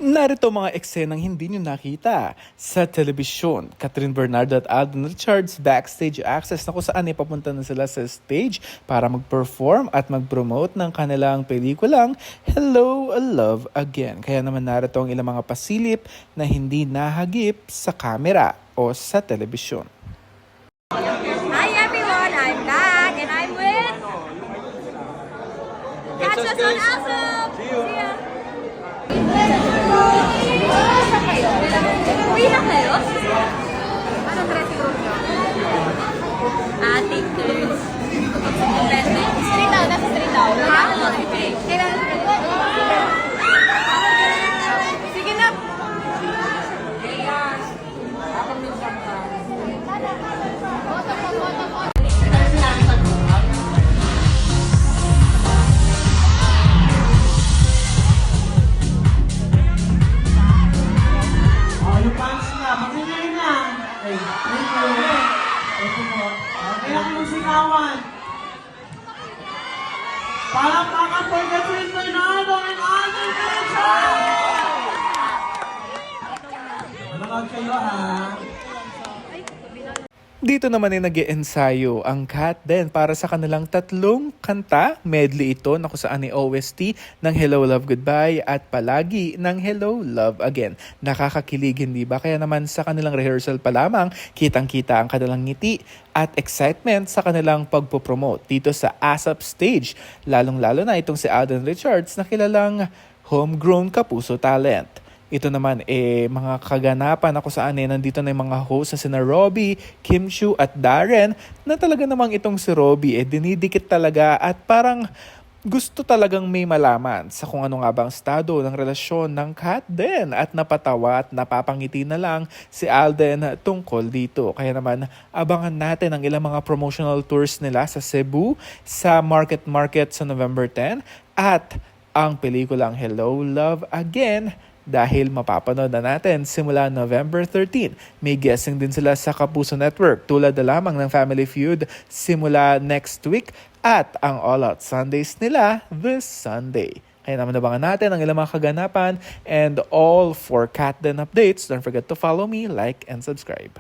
Narito mga eksenang hindi nyo nakita sa telebisyon. Catherine Bernardo at Alden Richards backstage access na kung saan ay papunta na sila sa stage para mag-perform at mag-promote ng kanilang pelikulang Hello, Love Again. Kaya naman narito ang ilang mga pasilip na hindi nahagip sa kamera o sa telebisyon. Hi everyone, I'm back and I'm with Catch us on Awesome! See ya! Uwi na kayo? Anong dressing room nyo? Take turns. Street out, nasa street out. Kailangan sige na! Yung pants na, mag-ingay na. Okay, thank you. Thank you po. Kaya kayo sigawan. Palakpakan for Catherine Bernardo and Alden Richards! Manood kayo ha. Dito naman ay nag-iensayo ang Kat din para sa kanilang tatlong kanta. Medley ito na kung saan ay OST ng Hello, Love, Goodbye at palagi ng Hello, Love Again. Nakakakilig, hindi ba? Kaya naman sa kanilang rehearsal pa lamang, kitang-kita ang kanilang ngiti at excitement sa kanilang pagpopromote dito sa ASAP stage. Lalong-lalo na itong si Alden Richards na kilalang homegrown kapuso talent. Ito naman mga kaganapan na kung saan nandito na yung mga host na sina Robbie, Kim Chiu at Darren na talaga namang itong si Robbie dinidikit talaga at parang gusto talagang may malaman sa kung ano nga bang estado ng relasyon ng Kat din at napatawa at napapangiti na lang si Alden tungkol dito. Kaya naman abangan natin ang ilang mga promotional tours nila sa Cebu, sa Market sa November 10 at ang pelikulang Hello, Love Again dahil mapapanood na natin simula November 13. May guessing din sila sa Kapuso Network tulad na lamang ng Family Feud simula next week at ang All Out Sundays nila this Sunday. Kaya naman abangan natin ang ilang mga kaganapan and all for Kat Den updates. Don't forget to follow me, like, and subscribe.